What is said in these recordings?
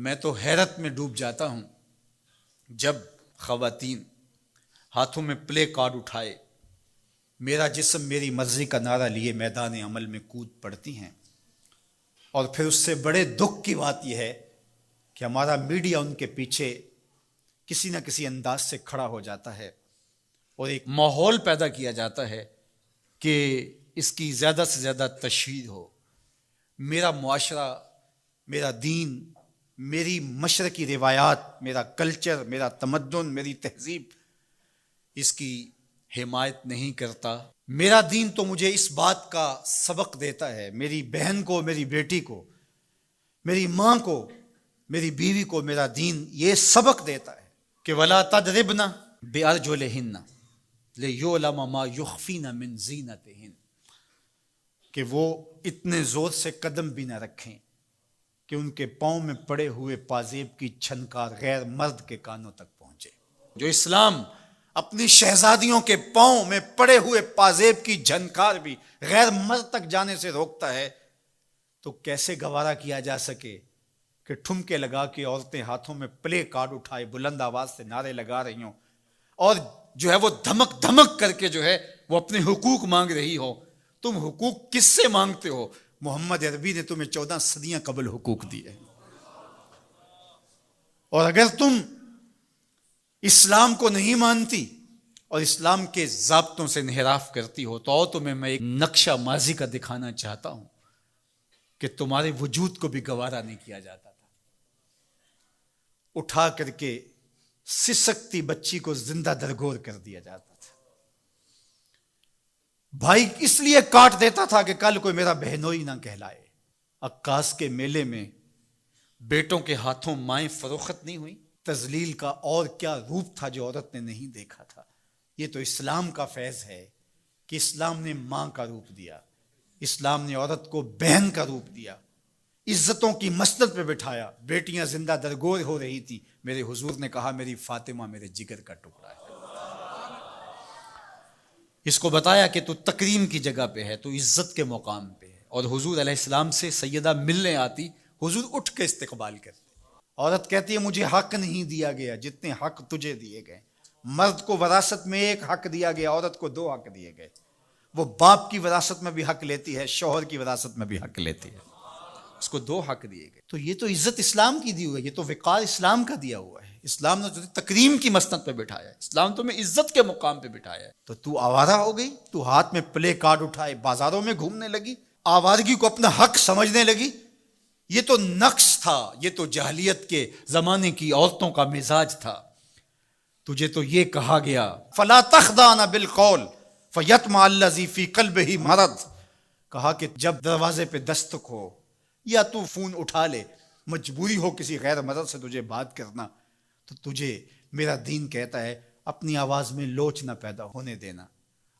میں تو حیرت میں ڈوب جاتا ہوں جب خواتین ہاتھوں میں پلے کارڈ اٹھائے میرا جسم میری مرضی کا نعرہ لیے میدان عمل میں کود پڑتی ہیں، اور پھر اس سے بڑے دکھ کی بات یہ ہے کہ ہمارا میڈیا ان کے پیچھے کسی نہ کسی انداز سے کھڑا ہو جاتا ہے اور ایک ماحول پیدا کیا جاتا ہے کہ اس کی زیادہ سے زیادہ تشہیر ہو۔ میرا معاشرہ، میرا دین، میری مشرقی روایات، میرا کلچر، میرا تمدن، میری تہذیب اس کی حمایت نہیں کرتا۔ میرا دین تو مجھے اس بات کا سبق دیتا ہے، میری بہن کو، میری بیٹی کو، میری ماں کو، میری بیوی کو میرا دین یہ سبق دیتا ہے کہ وَلَا تَضْرِبْنَ بِأَرْجُلِهِنَّ لِيُعْلَمَ مَا يُخْفِينَ مِنْ زِينَتِهِنَّ، کہ وہ اتنے زور سے قدم بھی نہ رکھیں کہ ان کے پاؤں میں پڑے ہوئے پازیب کی چھنکار غیر مرد کے کانوں تک پہنچے۔ جو اسلام اپنی شہزادیوں کے پاؤں میں پڑے ہوئے پازیب کی جھنکار بھی غیر مرد تک جانے سے روکتا ہے، تو کیسے گوارا کیا جا سکے کہ ٹھمکے لگا کے عورتیں ہاتھوں میں پلے کارڈ اٹھائے بلند آواز سے نعرے لگا رہی ہوں اور جو ہے وہ دھمک دھمک کر کے جو ہے وہ اپنے حقوق مانگ رہی ہو۔ تم حقوق کس سے مانگتے ہو؟ محمد عربی نے تمہیں 14 صدیاں قبل حقوق دیے، اور اگر تم اسلام کو نہیں مانتی اور اسلام کے ضابطوں سے انحراف کرتی ہو تو تمہیں میں ایک نقشہ ماضی کا دکھانا چاہتا ہوں کہ تمہارے وجود کو بھی گوارا نہیں کیا جاتا تھا۔ اٹھا کر کے سسکتی بچی کو زندہ درگور کر دیا جاتا تھا۔ بھائی اس لیے کاٹ دیتا تھا کہ کل کوئی میرا بہنوئی نہ کہلائے۔ عکاس کے میلے میں بیٹوں کے ہاتھوں مائیں فروخت نہیں ہوئی۔ تذلیل کا اور کیا روپ تھا جو عورت نے نہیں دیکھا تھا۔ یہ تو اسلام کا فیض ہے کہ اسلام نے ماں کا روپ دیا، اسلام نے عورت کو بہن کا روپ دیا، عزتوں کی مسند پہ بٹھایا۔ بیٹیاں زندہ درگور ہو رہی تھی، میرے حضور نے کہا میری فاطمہ میرے جگر کا ٹکڑا ہے۔ اس کو بتایا کہ تو تکریم کی جگہ پہ ہے، تو عزت کے مقام پہ ہے، اور حضور علیہ السلام سے سیدہ ملنے آتی، حضور اٹھ کے استقبال کرتے۔ عورت کہتی ہے مجھے حق نہیں دیا گیا جتنے حق تجھے دیے گئے۔ مرد کو وراثت میں ایک حق دیا گیا، عورت کو 2 حق دیے گئے۔ وہ باپ کی وراثت میں بھی حق لیتی ہے، شوہر کی وراثت میں بھی حق لیتی ہے، اس کو 2 حق دیے گئے۔ تو یہ تو عزت اسلام کی دی ہوئی ہے، یہ تو وقار اسلام کا دیا ہوا ہے۔ اسلام نے تجھے تکریم کی مسند پہ بٹھایا ہے، اسلام تمہیں عزت کے مقام پہ بٹھایا ہے، تو آوارہ ہو گئی، تو ہاتھ میں پلے کارڈ اٹھائے بازاروں میں گھومنے لگی، آوارگی کو اپنا حق سمجھنے لگی۔ یہ تو نقص تھا، یہ تو جاہلیت کے زمانے کی عورتوں کا مزاج تھا۔ تجھے تو یہ کہا گیا فَلَا تَخْضَعْنَ بِالْقَوْلِ فَيَطْمَعَ الَّذِي فِي قَلْبِهِ مَرَضٌ، کہا کہ جب دروازے پہ دستک ہو یا تو فون اٹھا لے، مجبوری ہو کسی غیر مرد سے تجھے بات کرنا، تو تجھے میرا دین کہتا ہے اپنی آواز میں لوچ نہ پیدا ہونے دینا،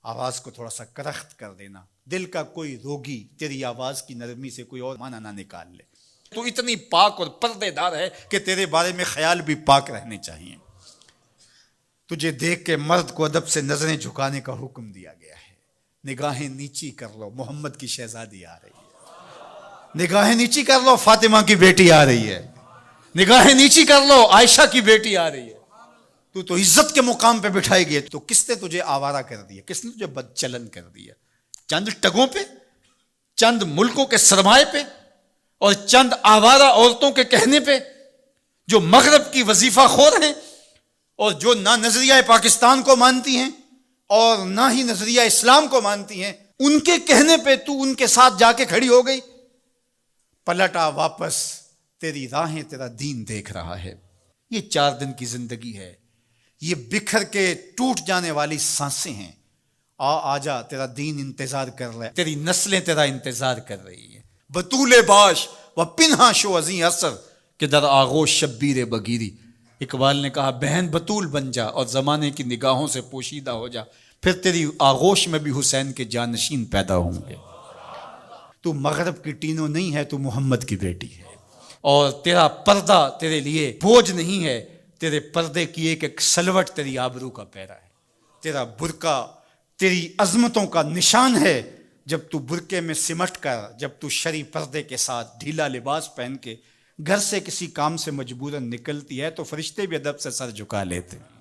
آواز کو تھوڑا سا کرخت کر دینا، دل کا کوئی روگی تیری آواز کی نرمی سے کوئی اور معنی نہ نکال لے۔ تو اتنی پاک اور پردے دار ہے کہ تیرے بارے میں خیال بھی پاک رہنے چاہیے۔ تجھے دیکھ کے مرد کو ادب سے نظریں جھکانے کا حکم دیا گیا ہے۔ نگاہیں نیچی کر لو، محمد کی شہزادی آ رہی ہے۔ نگاہیں نیچی کر لو، فاطمہ کی بیٹی آ رہی ہے۔ نگاہیں نیچی کر لو، عائشہ کی بیٹی آ رہی ہے۔ تو عزت کے مقام پہ بٹھائی گئی، تو کس نے تجھے آوارہ کر دیا؟ کس نے تجھے بدچلن کر دیا؟ چند ٹگوں پہ، چند ملکوں کے سرمائے پہ، اور چند آوارہ عورتوں کے کہنے پہ جو مغرب کی وظیفہ خور ہیں اور جو نہ نظریہ پاکستان کو مانتی ہیں اور نہ ہی نظریہ اسلام کو مانتی ہیں، ان کے کہنے پہ تو ان کے ساتھ جا کے کھڑی ہو گئی۔ پلٹا واپس، تیری راہیں تیرا دین دیکھ رہا ہے۔ یہ 4 دن کی زندگی ہے، یہ بکھر کے ٹوٹ جانے والی سانسیں ہیں۔ آجا، تیرا دین انتظار کر رہا ہے، تیری نسلیں تیرا انتظار کر رہی ہیں۔ بطول باش و پنہا شو ازیں اثر کہ در آغوش شبیر بگیری۔ اقبال نے کہا بہن بطول بن جا اور زمانے کی نگاہوں سے پوشیدہ ہو جا، پھر تیری آغوش میں بھی حسین کے جانشین پیدا ہوں گے۔ تو مغرب کی ٹینو نہیں ہے، تو محمد کی بیٹی ہے، اور تیرا پردہ تیرے لیے بوجھ نہیں ہے، تیرے پردے کی ایک سلوٹ تیری آبرو کا پیرا ہے۔ تیرا برقع تیری عظمتوں کا نشان ہے۔ جب تو برقعے میں سمٹ کر، جب تو شرعی پردے کے ساتھ ڈھیلا لباس پہن کے گھر سے کسی کام سے مجبوراً نکلتی ہے تو فرشتے بھی ادب سے سر جھکا لیتے ہیں۔